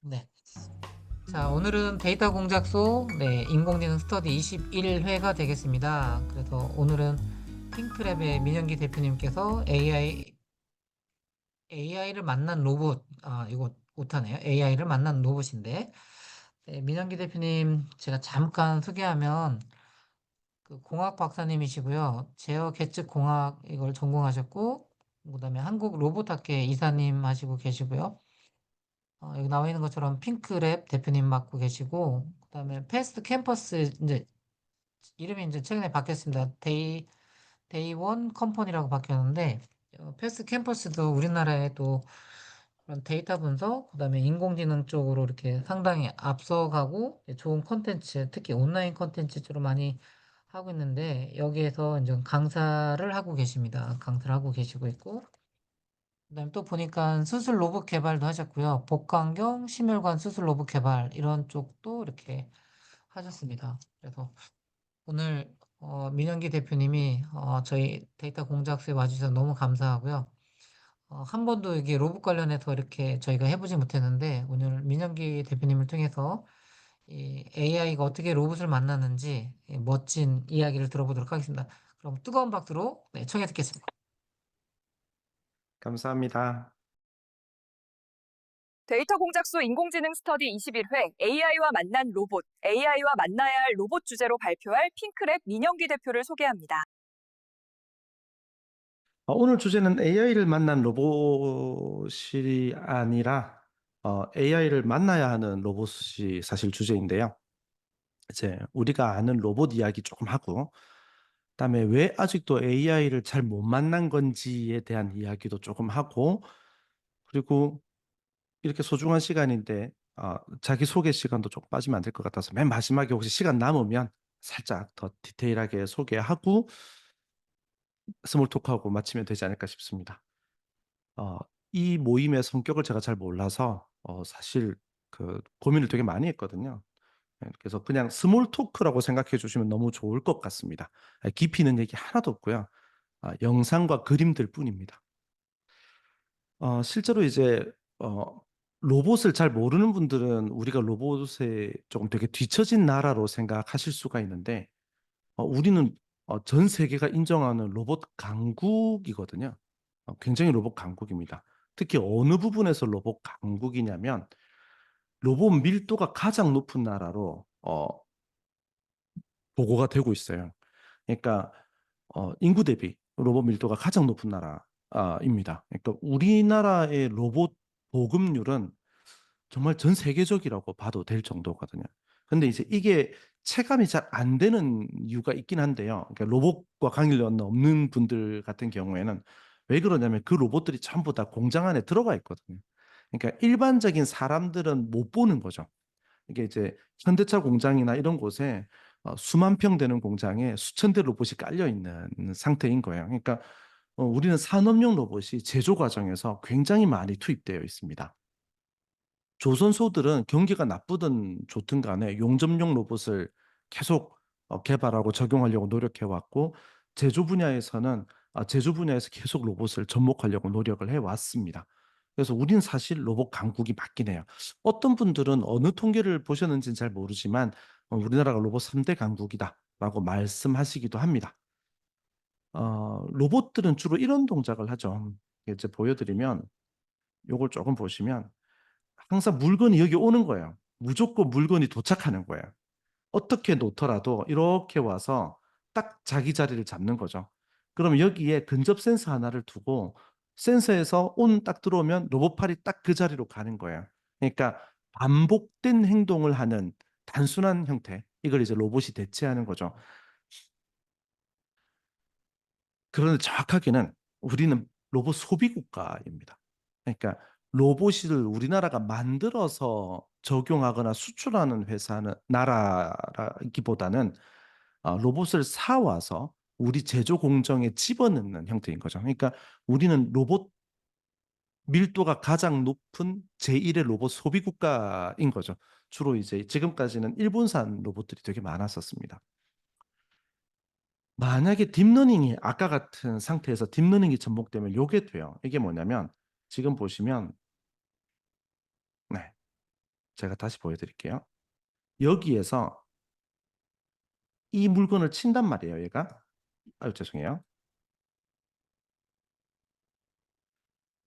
네. 자, 오늘은 데이터 공작소 인공지능 스터디 21회가 되겠습니다. 그래서 오늘은 핑크랩의 민영기 대표님께서 AI를 만난 로봇, 이거 못하네요. AI를 만난 로봇인데, 네, 민영기 대표님 제가 잠깐 소개하면 그 공학 박사님이시고요. 제어 계측 공학 이걸 전공하셨고, 그다음에 한국 로봇학회 이사님 하시고 계시고요. 여기 나와 있는 것처럼 핑크랩 대표님 맡고 계시고, 그다음에 패스트 캠퍼스 이제 이름이 이제 최근에 바뀌었습니다. 데이원 컴퍼니라고 바뀌었는데, 패스트 캠퍼스도 우리나라에 또 그런 데이터 분석, 그다음에 인공지능 쪽으로 이렇게 상당히 앞서가고 좋은 콘텐츠, 특히 온라인 콘텐츠 쪽으로 많이 하고 있는데 여기에서 이제 강사를 하고 계십니다. 강사를 하고 계시고 있고, 그다음에 또 보니까 수술 로봇 개발도 하셨고요. 복강경, 심혈관 수술 로봇 개발 이런 쪽도 이렇게 하셨습니다. 그래서 오늘 민영기 대표님이 저희 데이터 공작소에 와주셔서 너무 감사하고요. 한 번도 이게 로봇 관련해서 이렇게 저희가 해보지 못했는데 오늘 민영기 대표님을 통해서 이 AI가 어떻게 로봇을 만나는지 멋진 이야기를 들어보도록 하겠습니다. 그럼 뜨거운 박수로 청해 듣겠습니다. 감사합니다. 데이터 공작소 인공지능 스터디 21회 AI와 만난 로봇, AI와 만나야 할 로봇 주제로 발표할 핑크랩 민영기 대표를 소개합니다. 오늘 주제는 AI를 만난 로봇이 아니라 AI를 만나야 하는 로봇이 사실 주제인데요. 이제 우리가 아는 로봇 이야기 조금 하고, 그다음에 왜 아직도 AI를 잘 못 만난 건지에 대한 이야기도 조금 하고, 그리고 이렇게 소중한 시간인데 자기소개 시간도 조금 빠지면 안 될 것 같아서 맨 마지막에 혹시 시간 남으면 살짝 더 디테일하게 소개하고 스몰 토크하고 마치면 되지 않을까 싶습니다. 어, 이 모임의 성격을 제가 잘 몰라서 사실 그 고민을 되게 많이 했거든요. 네, 그래서 그냥 스몰 토크라고 생각해 주시면 너무 좋을 것 같습니다. 깊이 있는 얘기 하나도 없고요. 영상과 그림들 뿐입니다. 실제로 이제 어, 로봇을 잘 모르는 분들은 우리가 로봇에 조금 되게 뒤처진 나라로 생각하실 수가 있는데 우리는 전 세계가 인정하는 로봇 강국이거든요. 굉장히 로봇 강국입니다. 특히 어느 부분에서 로봇 강국이냐면 로봇 밀도가 가장 높은 나라로 보고가 되고 있어요. 그러니까 인구 대비 로봇 밀도가 가장 높은 나라입니다. 그러니까 우리나라의 로봇 보급률은 정말 전 세계적이라고 봐도 될 정도거든요. 근데 이제 이게 체감이 잘 안 되는 이유가 있긴 한데요. 그러니까 로봇과 관련 없는 분들 같은 경우에는 왜 그러냐면 그 로봇들이 전부 다 공장 안에 들어가 있거든요. 그러니까 일반적인 사람들은 못 보는 거죠. 이게 이제 현대차 공장이나 이런 곳에 수만 평 되는 공장에 수천 대 로봇이 깔려 있는 상태인 거예요. 그러니까 우리는 산업용 로봇이 제조 과정에서 굉장히 많이 투입되어 있습니다. 조선소들은 경기가 나쁘든 좋든 간에 용접용 로봇을 계속 개발하고 적용하려고 노력해 왔고 제조 분야에서 계속 로봇을 접목하려고 노력을 해 왔습니다. 그래서 우리는 사실 로봇 강국이 맞긴 해요. 어떤 분들은 어느 통계를 보셨는지는 잘 모르지만 우리나라가 로봇 3대 강국이다라고 말씀하시기도 합니다. 로봇들은 주로 이런 동작을 하죠. 이제 보여드리면 요걸 조금 보시면 항상 물건이 여기 오는 거예요. 무조건 물건이 도착하는 거예요. 어떻게 놓더라도 이렇게 와서 딱 자기 자리를 잡는 거죠. 그럼 여기에 근접 센서 하나를 두고 센서에서 온 딱 들어오면 로봇팔이 딱 그 자리로 가는 거예요. 그러니까 반복된 행동을 하는 단순한 형태. 이걸 이제 로봇이 대체하는 거죠. 그런데 정확하게는 우리는 로봇 소비 국가입니다. 그러니까 로봇을 우리나라가 만들어서 적용하거나 수출하는 회사는 나라라기보다는 로봇을 사와서 우리 제조 공정에 집어넣는 형태인 거죠. 그러니까 우리는 로봇 밀도가 가장 높은 제1의 로봇 소비 국가인 거죠. 주로 이제 지금까지는 일본산 로봇들이 되게 많았었습니다. 만약에 딥러닝이 아까 같은 상태에서 딥러닝이 접목되면 이게 돼요. 이게 뭐냐면 지금 보시면 네. 제가 다시 보여드릴게요. 여기에서 이 물건을 친단 말이에요, 얘가. 아유, 죄송해요.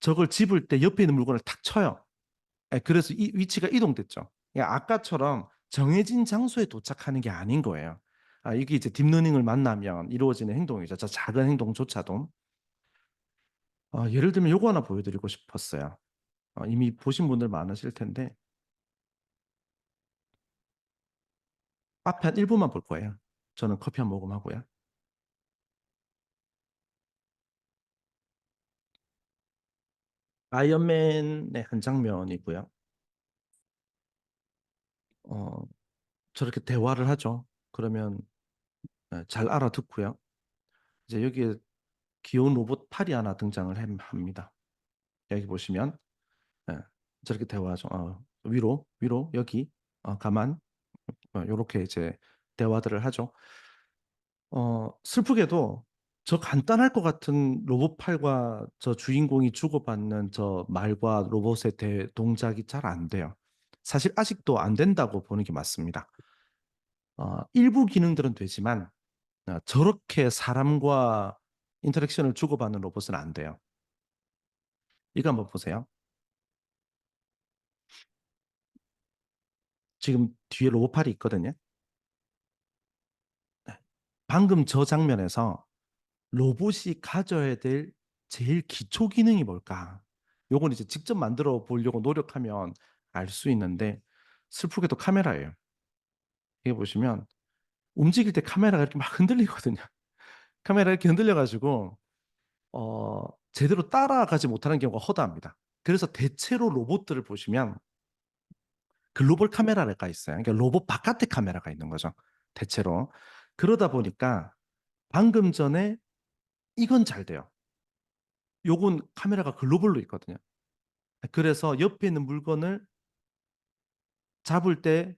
저걸 집을 때 옆에 있는 물건을 탁 쳐요. 예, 그래서 이 위치가 이동됐죠. 그러니까 아까처럼 정해진 장소에 도착하는 게 아닌 거예요. 이게 이제 딥러닝을 만나면 이루어지는 행동이죠. 저 작은 행동조차도. 예를 들면 요거 하나 보여드리고 싶었어요. 이미 보신 분들 많으실 텐데 앞에 한 1분만 볼 거예요. 저는 커피 한 모금 하고요. 아이언맨의 한 장면이고요. 어, 저렇게 대화를 하죠. 그러면 잘 알아듣고요. 이제 여기에 귀여운 로봇 팔이 하나 등장을 합니다. 여기 보시면 저렇게 대화하죠. 위로, 여기, 가만, 요렇게 이제 대화들을 하죠. 슬프게도 저 간단할 것 같은 로봇 팔과 저 주인공이 주고받는 저 말과 로봇의 동작이 잘 안 돼요. 사실 아직도 안 된다고 보는 게 맞습니다. 일부 기능들은 되지만 저렇게 사람과 인터랙션을 주고받는 로봇은 안 돼요. 이거 한번 보세요. 지금 뒤에 로봇팔이 있거든요. 네. 방금 저 장면에서 로봇이 가져야 될 제일 기초 기능이 뭘까? 요건 이제 직접 만들어 보려고 노력하면 알 수 있는데 슬프게도 카메라예요. 이게 보시면 움직일 때 카메라가 이렇게 막 흔들리거든요. 카메라 이렇게 흔들려가지고 제대로 따라가지 못하는 경우가 허다합니다. 그래서 대체로 로봇들을 보시면 글로벌 카메라가 있어요. 그러니까 로봇 바깥에 카메라가 있는 거죠. 대체로. 그러다 보니까 방금 전에 이건 잘 돼요. 요건 카메라가 글로벌로 있거든요. 그래서 옆에 있는 물건을 잡을 때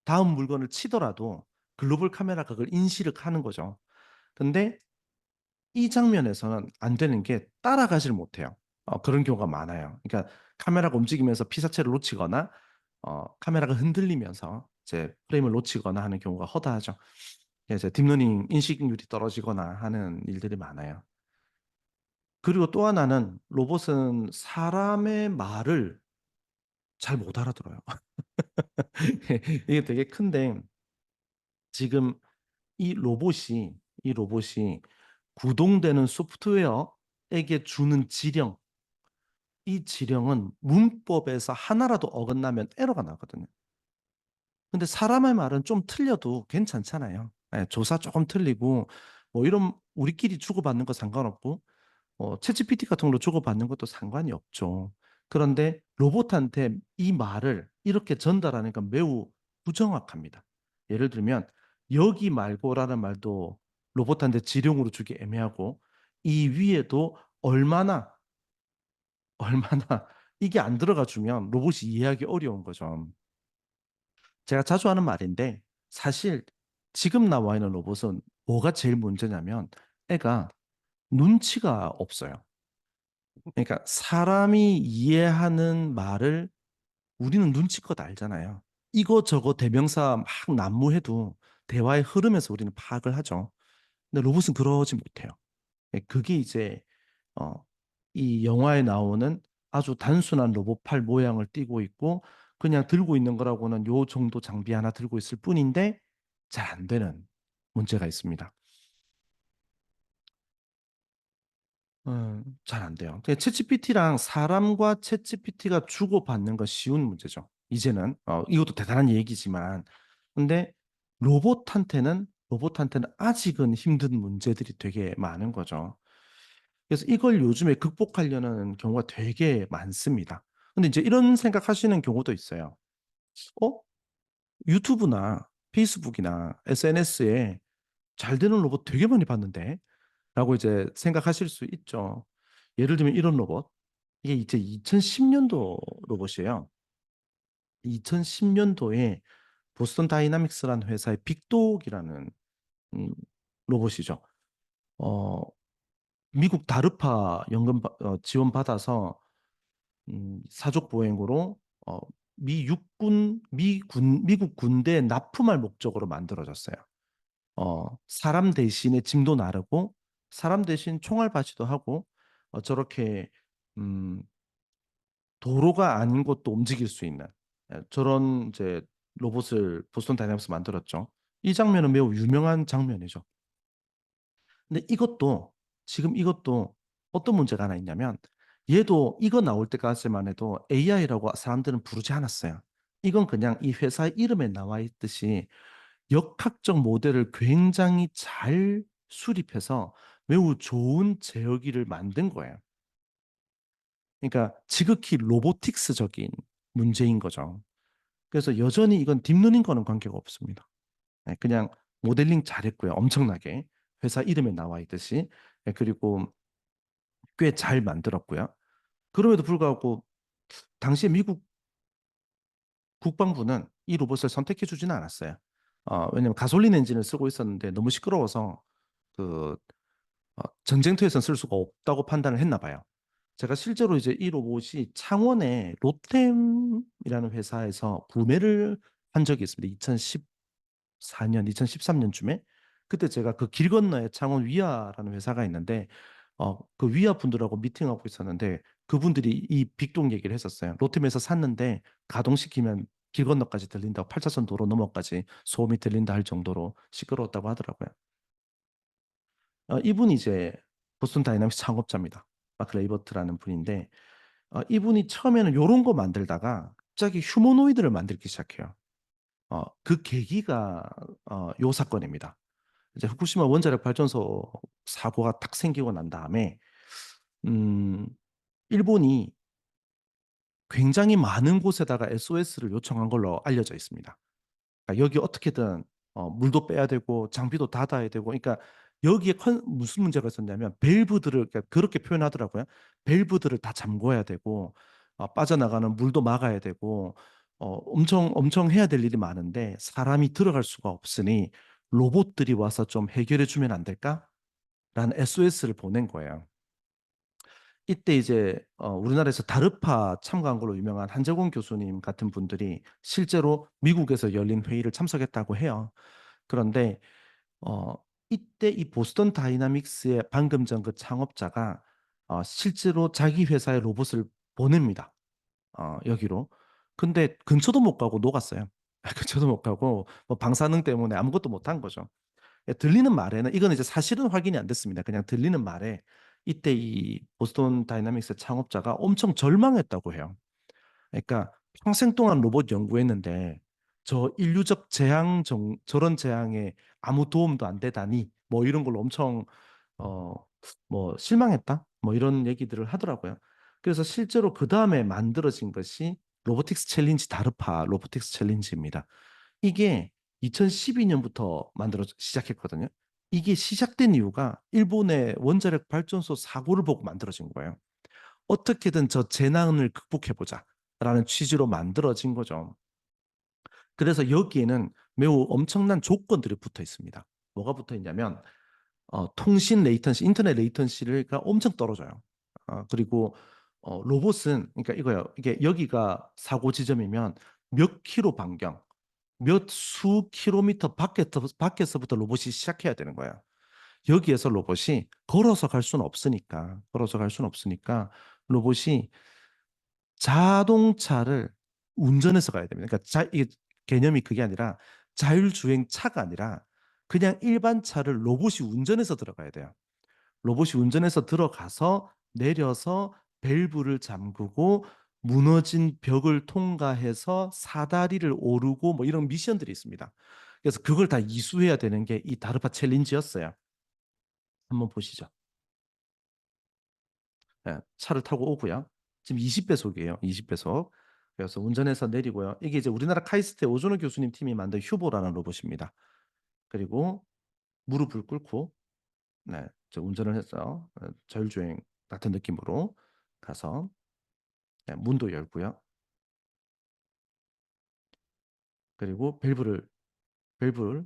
다음 물건을 치더라도 글로벌 카메라가 그걸 인식을 하는 거죠. 근데 이 장면에서는 안 되는 게 따라가질 못해요. 그런 경우가 많아요. 그러니까 카메라가 움직이면서 피사체를 놓치거나 카메라가 흔들리면서 이제 프레임을 놓치거나 하는 경우가 허다하죠. 이제 딥러닝 인식률이 떨어지거나 하는 일들이 많아요. 그리고 또 하나는 로봇은 사람의 말을 잘 못 알아들어요. 이게 되게 큰데 지금 이 로봇이 구동되는 소프트웨어에게 주는 지령, 이 지령은 문법에서 하나라도 어긋나면 에러가 나거든요. 근데 사람의 말은 좀 틀려도 괜찮잖아요. 조사 조금 틀리고 뭐 이런 우리끼리 주고받는 거 상관없고 챗GPT 같은 걸로 주고받는 것도 상관이 없죠. 그런데 로봇한테 이 말을 이렇게 전달하니까 매우 부정확합니다. 예를 들면 여기 말고라는 말도 로봇한테 지령으로 주기 애매하고 이 위에도 얼마나 이게 안 들어가 주면 로봇이 이해하기 어려운 거죠. 제가 자주 하는 말인데 사실 지금 나와 있는 로봇은 뭐가 제일 문제냐면 애가 눈치가 없어요. 그러니까 사람이 이해하는 말을 우리는 눈치껏 알잖아요. 이거저거 대명사 막 난무해도 대화의 흐름에서 우리는 파악을 하죠. 근데 로봇은 그러지 못해요. 그게 이제 어, 이 영화에 나오는 아주 단순한 로봇팔 모양을 띠고 있고 그냥 들고 있는 거라고는 요 정도 장비 하나 들고 있을 뿐인데 잘 안 되는 문제가 있습니다. 잘 안 돼요. 챗GPT랑 사람과 챗GPT가 주고받는 건 쉬운 문제죠. 이제는 이것도 대단한 얘기지만 근데 로봇한테는 아직은 힘든 문제들이 되게 많은 거죠. 그래서 이걸 요즘에 극복하려는 경우가 되게 많습니다. 근데 이제 이런 생각하시는 경우도 있어요. 어? 유튜브나 페이스북이나 SNS에 잘 되는 로봇 되게 많이 봤는데? 라고 이제 생각하실 수 있죠. 예를 들면 이런 로봇. 이게 이제 2010년도 로봇이에요. 2010년도에 보스턴 다이나믹스라는 회사의 빅독이라는 음, 로봇이죠. 어, 미국 다르파 지원 받아서 사족 보행으로 미 육군 미국 군대에 납품할 목적으로 만들어졌어요. 사람 대신에 짐도 나르고 사람 대신 총알 바치도 하고 저렇게 음, 도로가 아닌 곳도 움직일 수 있는 저런 이제 로봇을 보스턴 다이나믹스 만들었죠. 이 장면은 매우 유명한 장면이죠. 근데 지금 이것도 어떤 문제가 하나 있냐면 얘도 이거 나올 때까지만 해도 AI라고 사람들은 부르지 않았어요. 이건 그냥 이 회사 이름에 나와 있듯이 역학적 모델을 굉장히 잘 수립해서 매우 좋은 제어기를 만든 거예요. 그러니까 지극히 로보틱스적인 문제인 거죠. 그래서 여전히 이건 딥러닝과는 관계가 없습니다. 네, 그냥 모델링 잘했고요. 엄청나게. 회사 이름에 나와 있듯이. 네, 그리고 꽤 잘 만들었고요. 그럼에도 불구하고 당시에 미국 국방부는 이 로봇을 선택해 주지는 않았어요. 왜냐면 가솔린 엔진을 쓰고 있었는데 너무 시끄러워서 그 전쟁터에서는 쓸 수가 없다고 판단을 했나 봐요. 제가 실제로 이제 이 로봇이 창원의 로템이라는 회사에서 구매를 한 적이 있습니다. 2014년, 2013년쯤에. 그때 제가 그 길 건너에 창원 위아라는 회사가 있는데 그 위아 분들하고 미팅하고 있었는데 그분들이 이 빅동 얘기를 했었어요. 로템에서 샀는데 가동시키면 길 건너까지 들린다고 8차선 도로 넘어까지 소음이 들린다 할 정도로 시끄러웠다고 하더라고요. 이분이 이제 보스턴 다이나믹스 창업자입니다. 마크 레이버트라는 분인데 이분이 처음에는 요런 거 만들다가 갑자기 휴머노이드를 만들기 시작해요. 그 계기가 요 사건입니다. 이제 후쿠시마 원자력 발전소 사고가 딱 생기고 난 다음에 음, 일본이 굉장히 많은 곳에다가 SOS를 요청한 걸로 알려져 있습니다. 그러니까 여기 어떻게든 물도 빼야 되고 장비도 닫아야 되고 그러니까 여기에 무슨 문제가 있었냐면 밸브들을 그러니까 그렇게 표현하더라고요. 밸브들을 다 잠궈야 되고 빠져나가는 물도 막아야 되고 엄청 엄청 해야 될 일이 많은데 사람이 들어갈 수가 없으니 로봇들이 와서 좀 해결해 주면 안 될까? 라는 SOS를 보낸 거예요. 이때 이제 우리나라에서 다르파 참가한 걸로 유명한 한재공 교수님 같은 분들이 실제로 미국에서 열린 회의를 참석했다고 해요. 그런데 어, 이때 이 보스턴 다이나믹스의 방금 전 그 창업자가 실제로 자기 회사의 로봇을 보냅니다. 여기로. 근데 근처도 못 가고 녹았어요. 근처도 못 가고 뭐 방사능 때문에 아무것도 못 한 거죠. 들리는 말에는 이건 이제 사실은 확인이 안 됐습니다. 그냥 들리는 말에 이때 이 보스턴 다이나믹스 창업자가 엄청 절망했다고 해요. 그러니까 평생 동안 로봇 연구했는데 저 인류적 저런 재앙에 아무 도움도 안 되다니 뭐 이런 걸로 엄청 어 뭐 실망했다 뭐 이런 얘기들을 하더라고요. 그래서 실제로 그 다음에 만들어진 것이 로보틱스 챌린지 다르파 로보틱스 챌린지입니다. 이게 2012년부터 만들어 시작했거든요. 이게 시작된 이유가 일본의 원자력 발전소 사고를 보고 만들어진 거예요. 어떻게든 저 재난을 극복해보자라는 취지로 만들어진 거죠. 그래서 여기에는 매우 엄청난 조건들이 붙어 있습니다. 뭐가 붙어 있냐면 통신 레이턴시, 인터넷 레이턴시가 엄청 떨어져요. 그리고 로봇은 그러니까 이거요. 이게 여기가 사고 지점이면 몇 킬로 반경, 몇 수 킬로미터 밖에서부터 로봇이 시작해야 되는 거예요. 여기에서 로봇이 걸어서 갈 수는 없으니까 로봇이 자동차를 운전해서 가야 됩니다. 그러니까 이게 개념이 그게 아니라 자율주행 차가 아니라 그냥 일반 차를 로봇이 운전해서 들어가야 돼요. 로봇이 운전해서 들어가서 내려서 밸브를 잠그고 무너진 벽을 통과해서 사다리를 오르고 뭐 이런 미션들이 있습니다. 그래서 그걸 다 이수해야 되는 게 이 다르파 챌린지였어요. 한번 보시죠. 예, 차를 타고 오고요. 지금 20배속이에요. 20배속. 그래서 운전해서 내리고요. 이게 이제 우리나라 카이스트 오존호 교수님 팀이 만든 휴보라는 로봇입니다. 그리고 무릎을 꿇고 네, 저 운전을 해서 자율주행 같은 느낌으로 가서 네, 문도 열고요. 그리고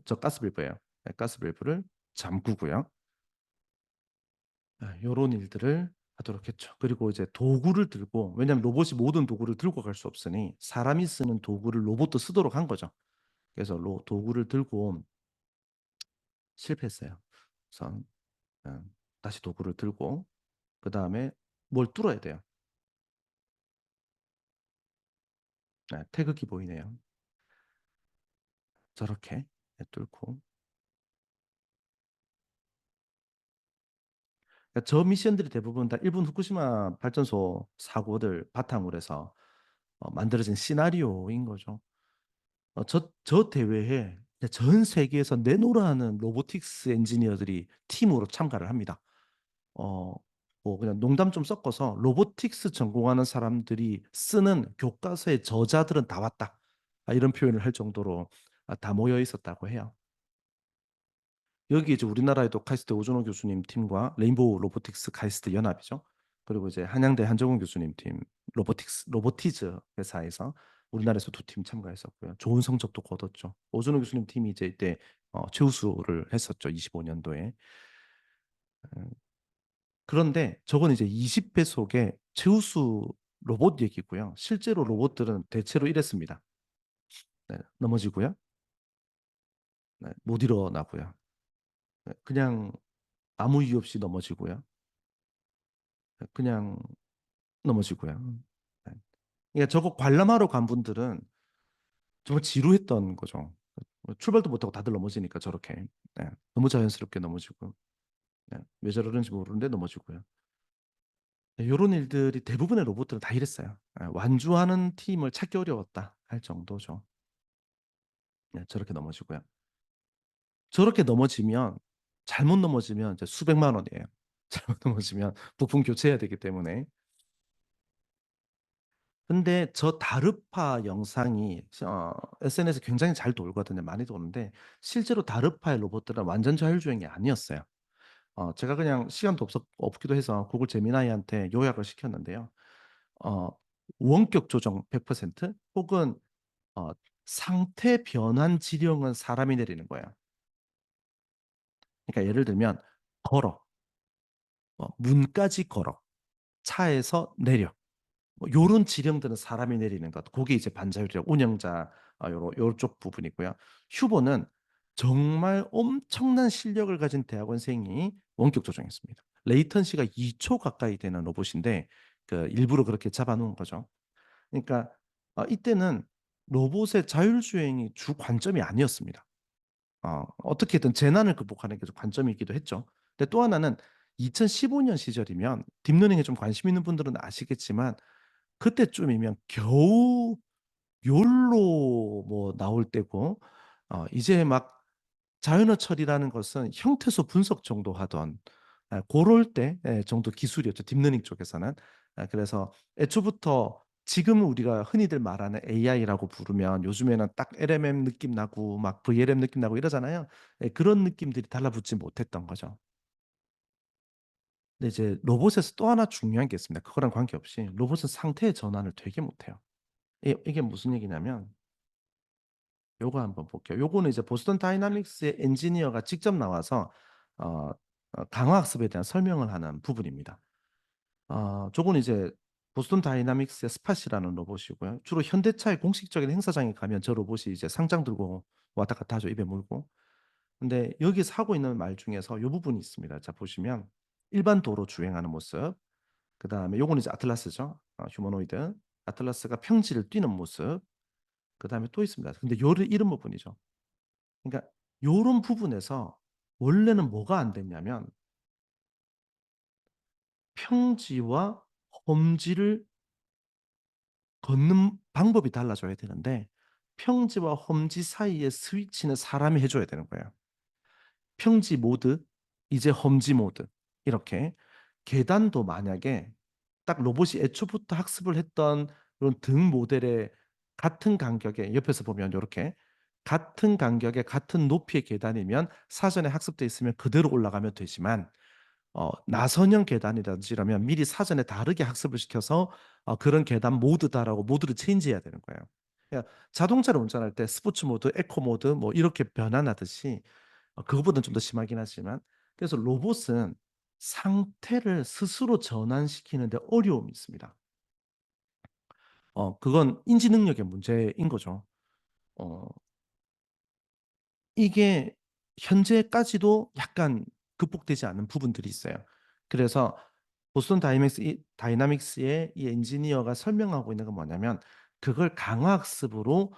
저 가스 밸브예요. 네, 가스 밸브를 잠그고요. 요런 일들을 하도록 했죠. 그리고 이제 도구를 들고, 왜냐하면 로봇이 모든 도구를 들고 갈 수 없으니 사람이 쓰는 도구를 로봇도 쓰도록 한 거죠. 그래서 도구를 들고 실패했어요. 그래서 다시 도구를 들고 그 다음에 뭘 뚫어야 돼요. 태극기 보이네요. 저렇게 뚫고. 그러니까 저 미션들이 대부분 다 일본 후쿠시마 발전소 사고를 바탕으로 해서 만들어진 시나리오인 거죠. 저 대회에 전 세계에서 내노라하는 로보틱스 엔지니어들이 팀으로 참가를 합니다. 어, 뭐 그냥 농담 좀 섞어서 로보틱스 전공하는 사람들이 쓰는 교과서의 저자들은 다 왔다. 이런 표현을 할 정도로 다 모여 있었다고 해요. 여기 이제 우리나라에도 카이스트 오준호 교수님 팀과 레인보우 로보틱스 카이스트 연합이죠. 그리고 이제 한양대 한정훈 교수님 팀 로보티즈 회사에서 우리나라에서 두 팀 참가했었고요. 좋은 성적도 거뒀죠. 오준호 교수님 팀이 이제 이때 최우수를 했었죠. 25년도에. 그런데 저건 이제 20배속의 최우수 로봇 얘기고요. 실제로 로봇들은 대체로 이랬습니다. 넘어지고요. 못 일어나고요. 그냥 아무 이유 없이 넘어지고요. 그냥 넘어지고요. 네. 그러니까 저거 관람하러 간 분들은 정말 지루했던 거죠. 출발도 못하고 다들 넘어지니까 저렇게. 너무 자연스럽게 넘어지고. 왜 저러는지 모르는데 넘어지고요. 이런 일들이 대부분의 로봇들은 다 이랬어요. 완주하는 팀을 찾기 어려웠다 할 정도죠. 저렇게 넘어지고요. 저렇게 넘어지면 잘못 넘어지면 이제 수백만 원이에요. 잘못 넘어지면 부품 교체해야 되기 때문에. 근데 저 다르파 영상이 SNS에 굉장히 잘 돌거든요. 많이 도는데 실제로 다르파의 로봇들은 완전 자율주행이 아니었어요. 제가 그냥 시간도 없기도 해서 구글 제미나이한테 요약을 시켰는데요. 어, 원격 조정 100% 혹은 어, 상태 변환 지령은 사람이 내리는 거예요. 그러니까 예를 들면 걸어, 문까지 걸어, 차에서 내려. 뭐 요런 지령들은 사람이 내리는 것. 그게 이제 반자율이라고 운영자 요쪽 부분이고요. 휴보는 정말 엄청난 실력을 가진 대학원생이 원격 조정했습니다. 레이턴시가 2초 가까이 되는 로봇인데 일부러 그렇게 잡아놓은 거죠. 그러니까 이때는 로봇의 자율주행이 주 관점이 아니었습니다. 어떻게든 재난을 극복하는 게 좀 관점이기도 했죠. 근데 또 하나는 2015년 시절이면 딥러닝에 좀 관심 있는 분들은 아시겠지만 그때쯤이면 겨우 욜로 뭐 나올 때고 이제 막 자연어 처리라는 것은 형태소 분석 정도 하던 고럴 때 정도 기술이었죠. 딥러닝 쪽에서는. 그래서 애초부터 지금 우리가 흔히들 말하는 AI라고 부르면 요즘에는 딱 LMM 느낌 나고 막 VLM 느낌 나고 이러잖아요. 그런 느낌들이 달라붙지 못했던 거죠. 근데 이제 로봇에서 또 하나 중요한 게 있습니다. 그거랑 관계없이 로봇은 상태의 전환을 되게 못해요. 이게 무슨 얘기냐면 요거 한번 볼게요. 요거는 이제 보스턴 다이나믹스의 엔지니어가 직접 나와서 어, 강화 학습에 대한 설명을 하는 부분입니다. 저건 이제 보스턴 다이나믹스의 스팟이라는 로봇이고요. 주로 현대차의 공식적인 행사장에 가면 저 로봇이 이제 상장 들고 왔다 갔다 하죠. 입에 물고. 근데 여기서 하고 있는 말 중에서 요 부분이 있습니다. 자, 보시면 일반 도로 주행하는 모습. 그다음에 요거는 이제 아틀라스죠. 휴머노이드. 아틀라스가 평지를 뛰는 모습. 그다음에 또 있습니다. 근데 요를 잃은 부분이죠. 그러니까 요런 부분에서 원래는 뭐가 안 됐냐면 평지와 험지를 걷는 방법이 달라져야 되는데 평지와 험지 사이의 스위치는 사람이 해줘야 되는 거예요. 평지 모드, 이제 험지 모드 이렇게 계단도 만약에 딱 로봇이 애초부터 학습을 했던 그런 등 모델의 같은 간격에 옆에서 보면 이렇게 같은 간격에 같은 높이의 계단이면 사전에 학습돼 있으면 그대로 올라가면 되지만 나선형 계단이라든지 이러면 미리 사전에 다르게 학습을 시켜서 그런 계단 모드다라고 모드를 체인지해야 되는 거예요. 그러니까 자동차를 운전할 때 스포츠 모드, 에코 모드 뭐 이렇게 변환하듯이 그거보다는 좀 더 심하긴 하지만 그래서 로봇은 상태를 스스로 전환시키는데 어려움이 있습니다. 그건 인지 능력의 문제인 거죠. 어 이게 현재까지도 약간 극복되지 않은 부분들이 있어요. 그래서 보스턴 다이나믹스의 이 엔지니어가 설명하고 있는 건 뭐냐면 그걸 강화학습으로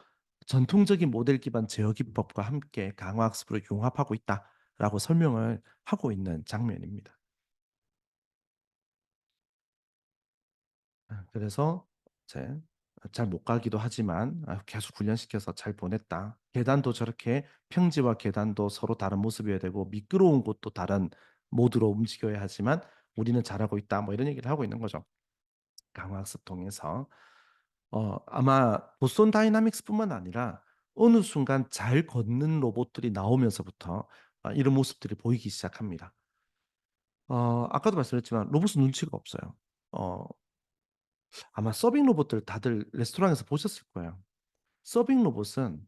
전통적인 모델 기반 제어 기법과 함께 강화학습으로 융합하고 있다라고 설명을 하고 있는 장면입니다. 그래서 이제 잘 못 가기도 하지만 계속 훈련시켜서 잘 보냈다. 계단도 저렇게 평지와 계단도 서로 다른 모습이어야 되고 미끄러운 곳도 다른 모드로 움직여야 하지만 우리는 잘하고 있다. 뭐 이런 얘기를 하고 있는 거죠. 강화학습 통해서. 아마 보스턴 다이나믹스뿐만 아니라 어느 순간 잘 걷는 로봇들이 나오면서부터 이런 모습들이 보이기 시작합니다. 아까도 말씀드렸지만 로봇은 눈치가 없어요. 어 아마 서빙 로봇들 다들 레스토랑에서 보셨을 거예요. 서빙 로봇은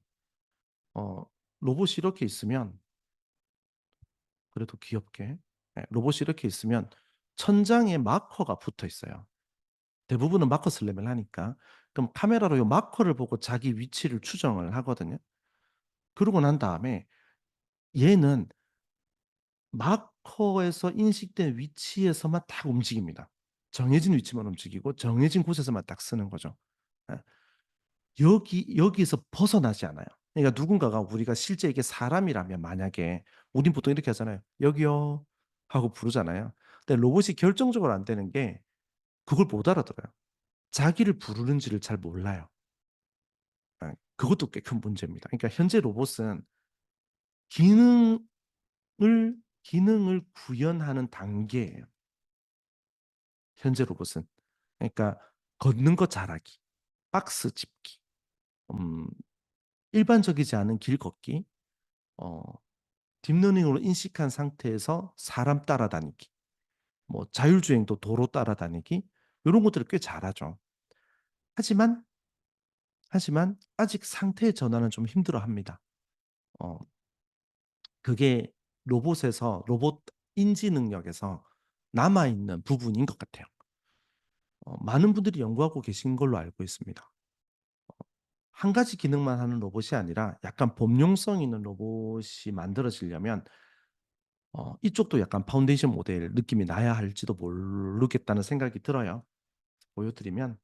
어 로봇이 이렇게 있으면 그래도 귀엽게 로봇이 이렇게 있으면 천장에 마커가 붙어 있어요. 대부분은 마커 슬램을 하니까. 그럼 카메라로 요 마커를 보고 자기 위치를 추정을 하거든요. 그러고 난 다음에 얘는 마커에서 인식된 위치에서만 딱 움직입니다. 정해진 위치만 움직이고 정해진 곳에서만 딱 쓰는 거죠. 예. 여기에서 벗어나지 않아요. 그러니까 누군가가 우리가 실제 이게 사람이라면 만약에 우린 보통 이렇게 하잖아요. "여기요." 하고 부르잖아요. 근데 로봇이 결정적으로 안 되는 게 그걸 못 알아들어요. 자기를 부르는지를 잘 몰라요. 그것도 꽤 큰 문제입니다. 그러니까 현재 로봇은 기능을 기능을 구현하는 단계예요, 현재 로봇은. 그러니까 걷는 거 잘하기, 박스 짚기, 음 일반적이지 않은 길 걷기, 어 딥러닝으로 인식한 상태에서 사람 따라다니기, 뭐 자율주행도 도로 따라다니기 요런 것들을 꽤 잘하죠. 하지만, 하지만 아직 상태 전환은 좀 힘들어합니다. 어 그게 로봇 인지 능력에서 남아 있는 부분인 것 같아요. 많은 분들이 연구하고 계신 걸로 알고 있습니다. 한 가지 기능만 하는 로봇이 아니라 약간 범용성 있는 로봇이 만들어지려면 이쪽도 약간 파운데이션 모델 느낌이 나야 할지도 모르겠다는 생각이 들어요. 보여드리면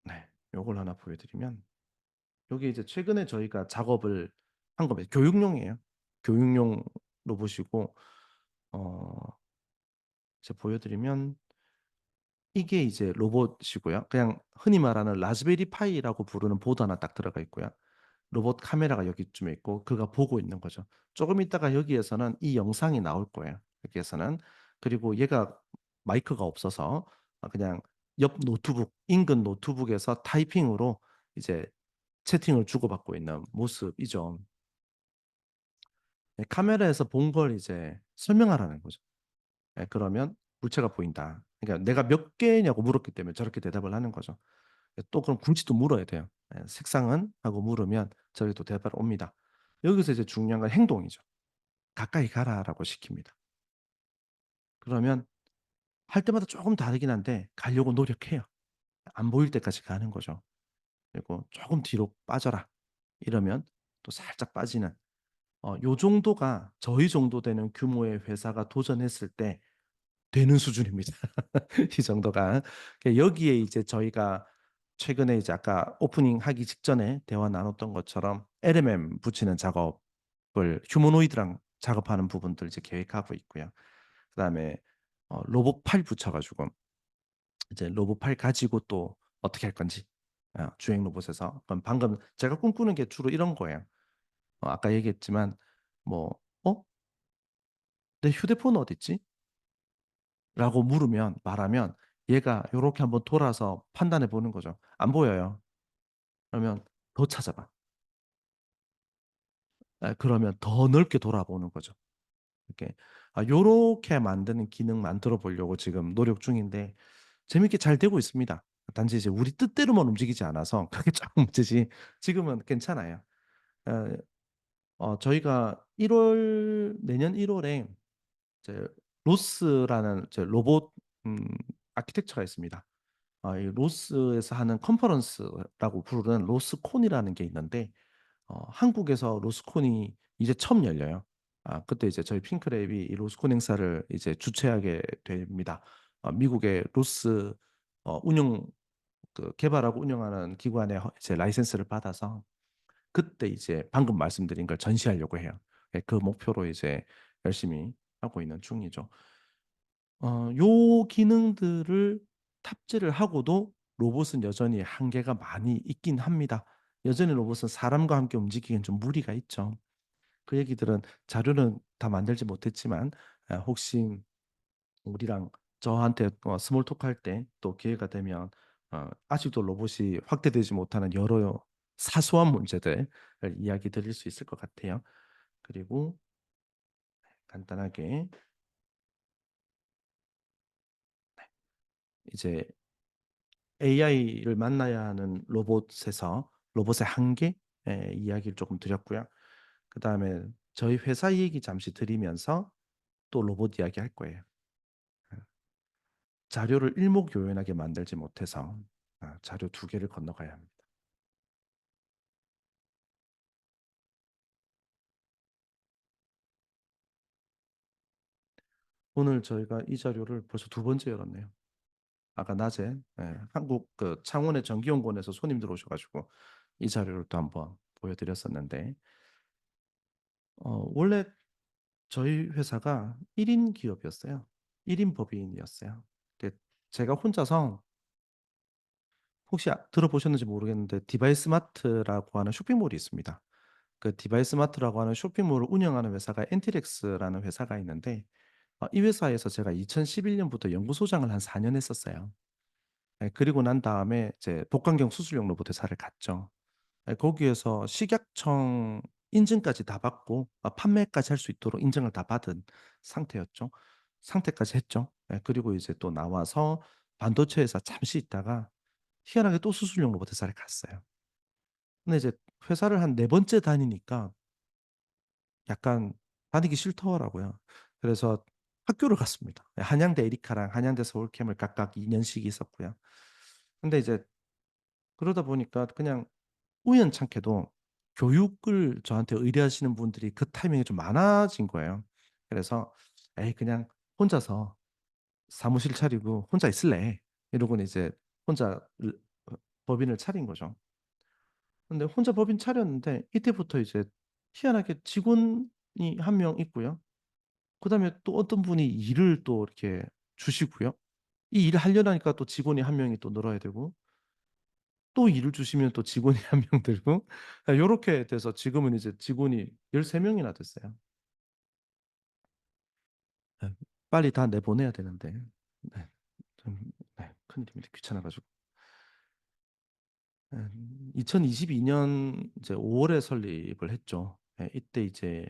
네. 요걸 하나 보여드리면 요게 이제 최근에 저희가 작업을 한 겁니다. 교육용이에요. 교육용 로봇이고 어 제가 보여드리면 이게 이제 로봇이고요. 그냥 흔히 말하는 라즈베리 파이라고 부르는 보드 하나 딱 들어가 있고요. 로봇 카메라가 여기쯤에 있고 그가 보고 있는 거죠. 조금 있다가 여기에서는 이 영상이 나올 거예요, 여기에서는. 그리고 얘가 마이크가 없어서 그냥 옆 노트북 인근 노트북에서 타이핑으로 이제 채팅을 주고받고 있는 모습이죠. 네, 카메라에서 본 걸 이제 설명하라는 거죠. 예, 그러면 물체가 보인다. 그러니까 내가 몇 개냐고 물었기 때문에 저렇게 대답을 하는 거죠. 또 그럼 굳이 또 물어야 돼요. 예, 색상은? 하고 물으면 저렇게 또 대답이 옵니다. 여기서 이제 중요한 건 행동이죠. "가까이 가라."라고 시킵니다. 그러면 할 때마다 조금 다르긴 한데 가려고 노력해요. 안 보일 때까지 가는 거죠. 그리고 "조금 뒤로 빠져라." 이러면 또 살짝 빠지는 요 정도가 저희 정도 되는 규모의 회사가 도전했을 때 되는 수준입니다. 이 정도가. 여기에 이제 저희가 최근에 이제 아까 오프닝 하기 직전에 대화 나눴던 것처럼 LMM 붙이는 작업을 휴머노이드랑 작업하는 부분들 이제 계획하고 있고요. 그다음에 로봇 팔 붙여 가지고 이제 로봇 팔 가지고 또 어떻게 할 건지 주행 로봇에서. 그럼 방금 제가 꿈꾸는 게 주로 이런 거예요. 아까 얘기했지만 뭐 "어? 내 휴대폰 어딨지?" 라고 말하면 얘가 요렇게 한번 돌아서 판단해 보는 거죠. "안 보여요." 그러면 "더 찾아봐." 그러면 더 넓게 돌아보는 거죠. 이렇게 요렇게 만드는 기능 만들어 보려고 지금 노력 중인데 재밌게 잘 되고 있습니다. 단지 이제 우리 뜻대로만 움직이지 않아서 그게 쪼끔 문제지 지금은 괜찮아요. 어 저희가 1월 내년 1 월에 이제 로스라는 이제 로봇 음, 아키텍처가 있습니다. 이 로스에서 하는 컨퍼런스라고 부르는 로스콘이라는 게 있는데 한국에서 로스콘이 이제 처음 열려요. 그때 이제 저희 핑크랩이 이 로스콘 행사를 이제 주최하게 됩니다. 미국의 로스 운영 개발하고 운영하는 기관의 이제 라이센스를 받아서 그때 이제 방금 말씀드린 걸 전시하려고 해요. 그 목표로 이제 열심히 하고 있는 중이죠. 요 기능들을 탑재를 하고도 로봇은 여전히 한계가 많이 있긴 합니다. 여전히 로봇은 사람과 함께 움직이기엔 좀 무리가 있죠. 그 얘기들은 자료는 다 만들지 못했지만 혹시 우리랑 저한테 스몰 토크 할 때 또 기회가 되면 아직도 로봇이 확대되지 못하는 여러 사소한 문제들을 이야기 드릴 수 있을 것 같아요. 그리고 간단하게 이제 AI를 만나야 하는 로봇에서 로봇의 한계 이야기를 조금 드렸고요. 그다음에 저희 회사 얘기 잠시 드리면서 또 로봇 이야기 할 거예요. 자료를 일목요연하게 만들지 못해서 자료 두 개를 건너가야 합니다. 오늘 저희가 이 자료를 벌써 두 번째 열었네요. 아까 낮에 한국 그 창원의 전기연구원에서 손님들 오셔가지고 이 자료를 또 한번 보여드렸었는데 원래 저희 회사가 1인 기업이었어요. 1인 법인이었어요. 근데 제가 혼자서 혹시 들어보셨는지 모르겠는데 디바이스마트라고 하는 쇼핑몰이 있습니다. 그 디바이스마트라고 하는 쇼핑몰을 운영하는 회사가 엔티렉스라는 회사가 있는데 이 회사에서 제가 2011년부터 연구소장을 한 4년 했었어요. 그리고 난 다음에 이제 복강경 수술용 로봇 회사를 갔죠. 거기에서 식약청 인증까지 다 받고 판매까지 할 수 있도록 인증을 다 받은 상태였죠. 상태까지 했죠. 그리고 이제 또 나와서 반도체 회사 잠시 있다가 희한하게 또 수술용 로봇 회사를 갔어요. 근데 이제 회사를 한 네 번째 다니니까 약간 다니기 싫더라고요. 그래서 학교를 갔습니다. 한양대 에리카랑 한양대 서울캠을 각각 2년씩 있었고요. 근데 이제 그러다 보니까 그냥 우연찮게도 교육을 저한테 의뢰하시는 분들이 그 타이밍에 좀 많아진 거예요. 그래서 에이 그냥 혼자서 사무실 차리고 혼자 있을래. 이러고는 이제 혼자 법인을 차린 거죠. 근데 혼자 법인 차렸는데 이때부터 이제 희한하게 직원이 한 명 있고요. 그다음에 또 어떤 분이 일을 또 이렇게 주시고요. 이 일을 하려니까 또 직원이 한 명이 또 늘어야 되고 또 일을 주시면 또 직원이 한 명 들고 요렇게 돼서 지금은 이제 직원이 13명이나 됐어요. 예. 빨리 다 내보내야 되는데. 네. 좀 큰일입니다. 귀찮아 가지고. 2022년 이제 5월에 설립을 했죠. 이때 이제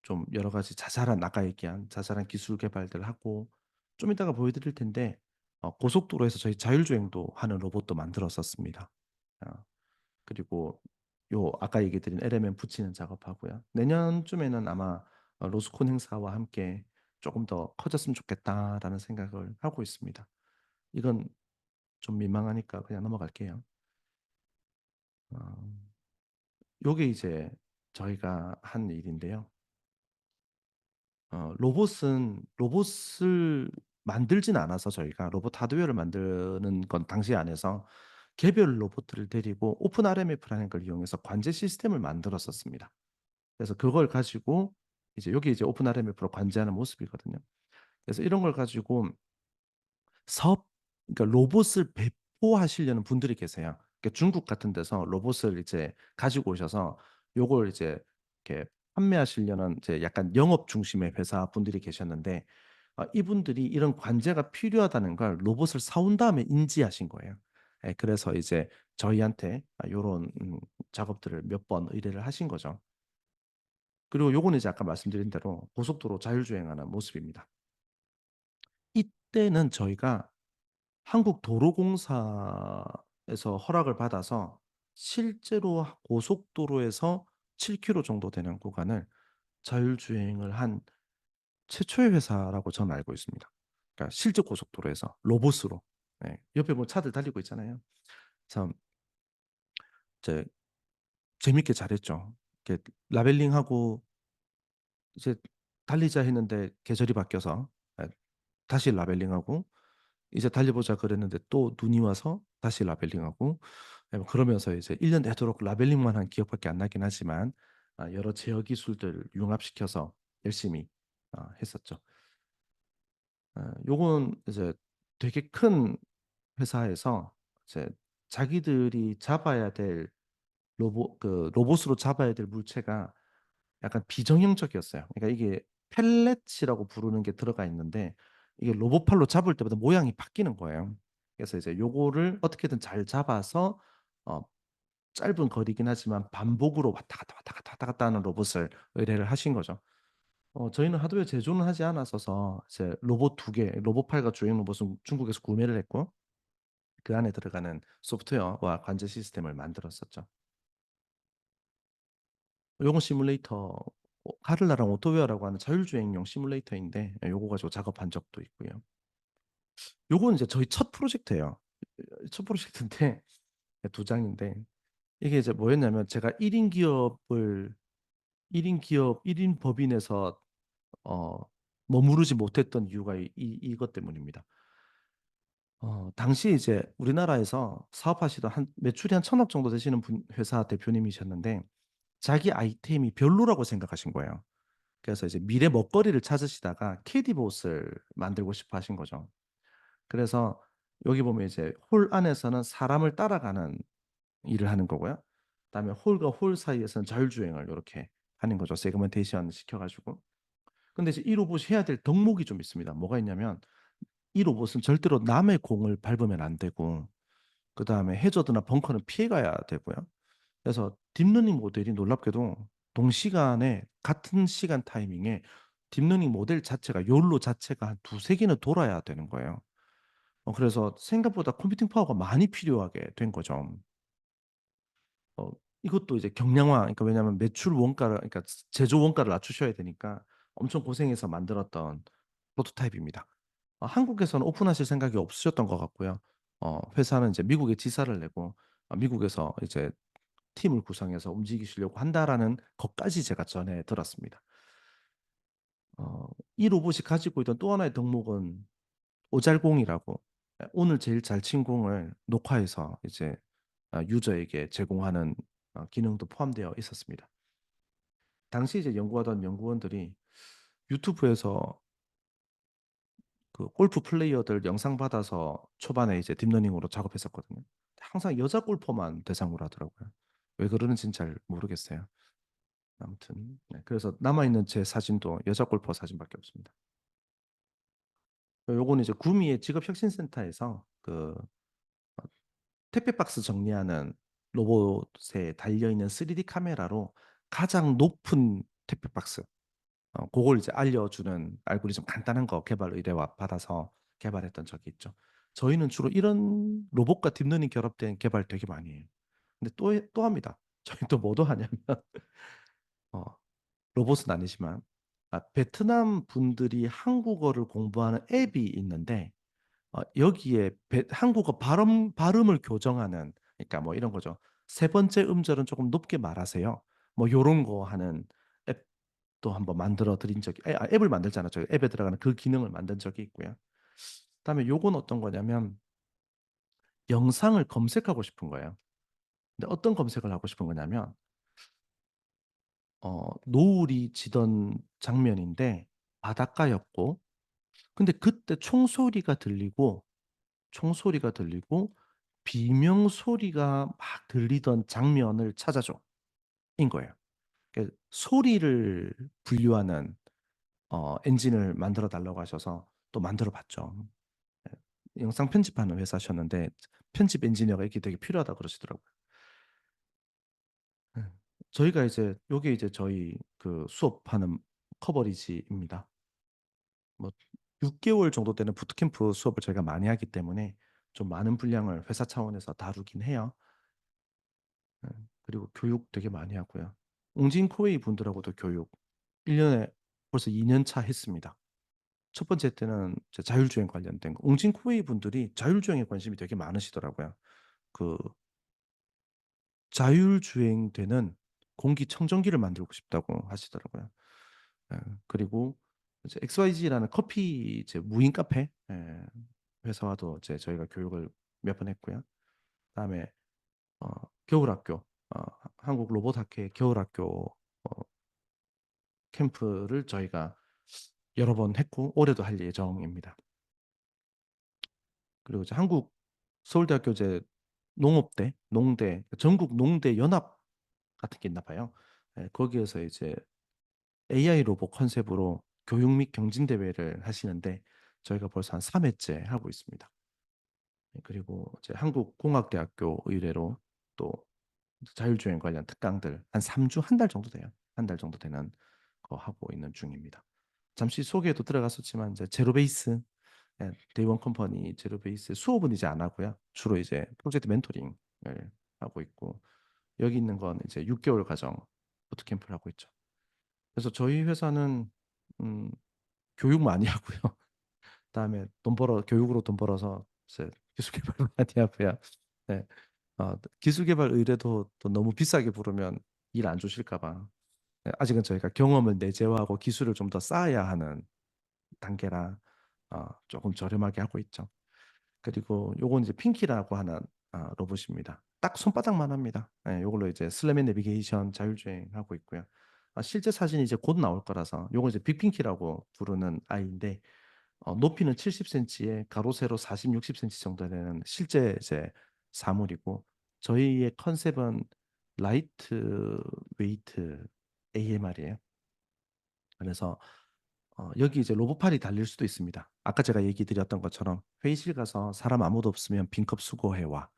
좀 여러 가지 자잘한 아까 얘기한 자잘한 기술 개발들 하고 좀 이따가 보여드릴 텐데 고속도로에서 저희 자율주행도 하는 로봇도 만들었었습니다. 어, 그리고 요 아까 얘기 드린 LMM 붙이는 작업하고요. 내년쯤에는 아마 로스콘 행사와 함께 조금 더 커졌으면 좋겠다라는 생각을 하고 있습니다. 이건 좀 민망하니까 그냥 넘어갈게요. 어, 요게 이제 저희가 한 일인데요. 로봇을 만들진 않아서 저희가 로봇 하드웨어를 만드는 건 당시 안에서 개별 로봇들을 데리고 오픈 RMF라는 걸 이용해서 관제 시스템을 만들었었습니다. 그래서 그걸 가지고 이제 여기 이제 오픈 RMF로 관제하는 모습이거든요. 그래서 이런 걸 가지고 사업, 그러니까 로봇을 배포하시려는 분들이 계세요. 그러니까 중국 같은 데서 로봇을 이제 가지고 오셔서 요걸 이제 이렇게 판매하시려는 이제 약간 영업 중심의 회사 분들이 계셨는데 이분들이 이런 관제가 필요하다는 걸 로봇을 사온 다음에 인지하신 거예요. 그래서 이제 저희한테 요런 작업들을 몇 번 의뢰를 하신 거죠. 그리고 요거는 이제 아까 말씀드린 대로 고속도로 자율주행하는 모습입니다. 이때는 저희가 한국도로공사에서 허락을 받아서 실제로 고속도로에서 7km 정도 되는 구간을 자율주행을 한 최초의 회사라고 저는 알고 있습니다. 그러니까 실제 고속도로에서 로봇으로. 네, 옆에 뭐 차들 달리고 있잖아요. 참 이제 재밌게 잘했죠. 이렇게 라벨링하고 이제 달리자 했는데 계절이 바뀌어서 다시 라벨링하고 이제 달려보자 그랬는데 또 눈이 와서 다시 라벨링하고 뭐 그러면서 이제 1년 내도록 라벨링만 한 기억밖에 안 나긴 하지만 여러 제어 기술들을 융합시켜서 열심히 했었죠. 요건 이제 되게 큰 회사에서 이제 자기들이 잡아야 될 로봇으로 잡아야 될 물체가 약간 비정형적이었어요. 그러니까 이게 펠렛이라고 부르는 게 들어가 있는데 이게 로봇팔로 잡을 때마다 모양이 바뀌는 거예요. 그래서 이제 요거를 어떻게든 잘 잡아서 어, 짧은 거리긴 하지만 반복으로 왔다 갔다 왔다 갔다 왔다 갔다 하는 로봇을 의뢰를 하신 거죠. 저희는 하드웨어 제조는 하지 않았어서 이제 로봇 두 개, 로봇팔과 주행 로봇은 중국에서 구매를 했고 그 안에 들어가는 소프트웨어와 관제 시스템을 만들었었죠. 요건 시뮬레이터 카를라랑 오토웨어라고 하는 자율주행용 시뮬레이터인데 요거 가지고 작업한 적도 있고요. 요건 이제 저희 첫 프로젝트예요. 첫 프로젝트인데 두 장인데 이게 이제 뭐였냐면 제가 1인 기업을 1인 기업 1인 법인에서 어, 머무르지 못했던 이유가 이것 때문입니다. 당시 이제 우리나라에서 사업하시던 매출이 한 1,000억 정도 되시는 회사 대표님이셨는데 자기 아이템이 별로라고 생각하신 거예요. 그래서 이제 미래 먹거리를 찾으시다가 캐디봇을 만들고 싶어 하신 거죠. 그래서 여기 보면 이제 홀 안에서는 사람을 따라가는 일을 하는 거고요. 그다음에 홀과 홀 사이에서는 자율주행을 이렇게 하는 거죠. 세그멘테이션 시켜가지고. 근데 이제 이 로봇이 해야 될 덕목이 좀 있습니다. 뭐가 있냐면 이 로봇은 절대로 남의 공을 밟으면 안 되고 그다음에 해저드나 벙커는 피해가야 되고요. 그래서 딥러닝 모델이 놀랍게도 동시간에 같은 시간 타이밍에 딥러닝 모델 자체가 욜로 자체가 한 두세 개는 돌아야 되는 거예요. 그래서 생각보다 컴퓨팅 파워가 많이 필요하게 된 거죠. 어 이것도 이제 경량화 그러니까 왜냐하면 매출 원가를 그러니까 제조 원가를 낮추셔야 되니까 엄청 고생해서 만들었던 프로토타입입니다. 한국에서는 오픈하실 생각이 없으셨던 것 같고요. 회사는 이제 미국에 지사를 내고 미국에서 이제 팀을 구성해서 움직이시려고 한다라는 것까지 제가 전해 들었습니다. 이 로봇이 가지고 있던 또 하나의 덕목은 오잘공이라고 오늘 제일 잘 친 공을 녹화해서 이제 유저에게 제공하는 기능도 포함되어 있었습니다. 당시 이제 연구하던 연구원들이 유튜브에서 그 골프 플레이어들 영상 받아서 초반에 이제 딥러닝으로 작업했었거든요. 항상 여자 골퍼만 대상으로 하더라고요. 왜 그러는지는 잘 모르겠어요. 아무튼 그래서 남아있는 제 사진도 여자 골퍼 사진밖에 없습니다. 요거는 이제 구미의 직업혁신센터에서 그 택배 박스 정리하는 로봇에 달려있는 3D 카메라로 가장 높은 택배 박스 그걸 이제 알려주는 알고리즘 간단한 거 개발 의뢰와 받아서 개발했던 적이 있죠. 저희는 주로 이런 로봇과 딥러닝 결합된 개발 되게 많이 해요. 근데 또 합니다. 저희 또 뭐도 하냐면 어, 로봇은 아니지만 베트남 분들이 한국어를 공부하는 앱이 있는데 여기에 한국어 발음을 교정하는 그러니까 뭐 이런 거죠. 세 번째 음절은 조금 높게 말하세요. 뭐 요런 거 하는 앱도 한번 만들어 드린 적이 앱을 만들잖아요. 저희 앱에 들어가는 그 기능을 만든 적이 있고요. 그다음에 요건 어떤 거냐면 영상을 검색하고 싶은 거예요. 근데 어떤 검색을 하고 싶은 거냐면 노을이 지던 장면인데 바닷가였고 근데 그때 총소리가 들리고 비명 소리가 막 들리던 장면을 찾아줘 인 거예요. 소리를 분류하는 엔진을 만들어 달라고 하셔서 또 만들어 봤죠. 영상 편집하는 회사셨는데 편집 엔지니어가 이게 되게 필요하다 그러시더라고요. 예. 저희가 이제 요게 이제 저희 그 수업하는 커버리지입니다. 뭐 6개월 정도 되는 부트캠프 수업을 저희가 많이 하기 때문에 좀 많은 분량을 회사 차원에서 다루긴 해요. 그리고 교육 되게 많이 하고요. 웅진 코웨이 분들하고도 교육 1년에 벌써 2년 차 했습니다. 첫 번째 때는 자율주행 관련된 거. 웅진쿠웨이 분들이 자율주행에 관심이 되게 많으시더라고요. 그 자율주행되는 공기청정기를 만들고 싶다고 하시더라고요. 예, 그리고 이제 XYZ라는 커피 무인 카페 회사와도 저희가 교육을 몇 번 했고요. 그다음에 겨울학교, 한국 로봇학회 겨울학교 캠프를 저희가 여러 번 했고 올해도 할 예정입니다. 그리고 이제 한국 서울대학교 농업대, 농대, 전국 농대 연합 같은 게 있나 봐요. 거기에서 이제 AI 로봇 컨셉으로 교육 및 경진 대회를 하시는데 저희가 벌써 한 3회째 하고 있습니다. 그리고 이제 한국공학대학교 의뢰로 또 자율주행 관련 특강들 한 3주, 한 달 정도 돼요. 한 달 정도 되는 거 하고 있는 중입니다. 잠시 소개에도 들어갔었지만 이제 제로베이스 데이원 컴퍼니 제로베이스 수업은 이제 안 하고요. 주로 이제 프로젝트 멘토링을 하고 있고 여기 있는 건 이제 6개월 과정 부트캠프를 하고 있죠. 그래서 저희 회사는 교육 많이 하고요. 그다음에 교육으로 돈 벌어서 이제 기술 개발 많이 하고요. 네. 기술 개발 의뢰도 또 너무 비싸게 부르면 일 안 주실까 봐. 네, 아직은 저희가 경험을 내재화하고 기술을 좀 더 쌓아야 하는 단계라 조금 저렴하게 하고 있죠. 그리고 요건 이제 핑키라고 하는 로봇입니다. 딱 손바닥만 합니다. 네, 요걸로 이제 슬램 앤 내비게이션 자율주행 하고 있고요. 실제 사진이 이제 곧 나올 거라서 요건 이제 빅핑키라고 부르는 아이인데 높이는 70cm에 가로 세로 40, 60cm 정도 되는 실제 이제 사물이고 저희의 컨셉은 라이트 웨이트 AMR이에요. 그래서 여기 이제 로봇팔이 달릴 수도 있습니다. 아까 제가 얘기 드렸던 것처럼 회의실 가서 사람 아무도 없으면 빈컵 수거해 와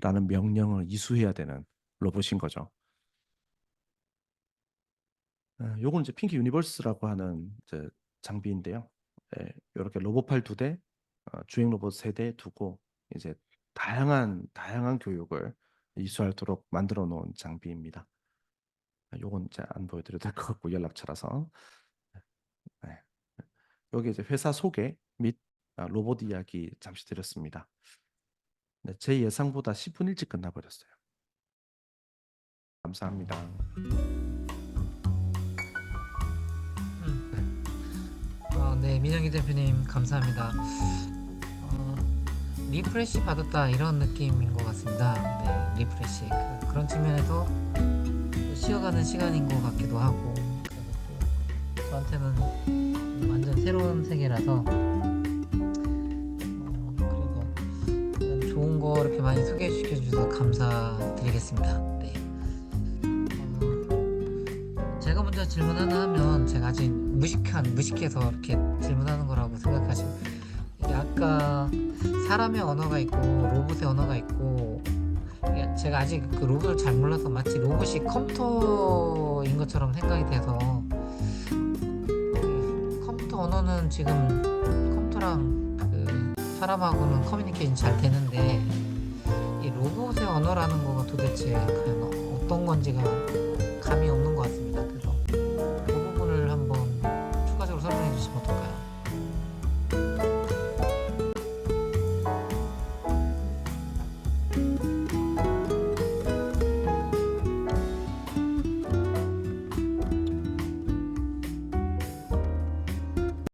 라는 명령을 이수해야 되는 로봇인 거죠. 요건 이제 핑키 유니버스라고 하는 이제 장비인데요. 이렇게 로봇팔 2대, 주행 로봇 3대 두고 이제 다양한 교육을 이수하도록 만들어 놓은 장비입니다. 요건 이제 안 보여드려도 될 것 같고 연락처라서. 네. 여기 이제 회사 소개 및 로봇 이야기 잠시 드렸습니다. 네, 제 예상보다 10분 일찍 끝나버렸어요. 감사합니다. 네, 민영기 대표님 감사합니다. 리프레시 받았다 이런 느낌인 것 같습니다. 네, 리프레시 그런 측면에서 쉬어가는 시간인 것 같기도 하고 그리고 또 저한테는 완전 새로운 세계라서 그리고 좋은 거 이렇게 많이 소개시켜 주셔서 감사드리겠습니다. 네. 제가 먼저 질문 하나 하면 제가 아직 무식해서 이렇게 질문하는 거라고 생각하시고 아까 사람의 언어가 있고 로봇의 언어가 있고 제가 아직 그 로봇을 잘 몰라서 마치 로봇이 컴퓨터인 것처럼 생각이 돼서 컴퓨터 언어는 지금 컴퓨터랑 그 사람하고는 커뮤니케이션 잘 되는데 이 로봇의 언어라는 거가 도대체 과연 어떤 건지가 감이 없는 것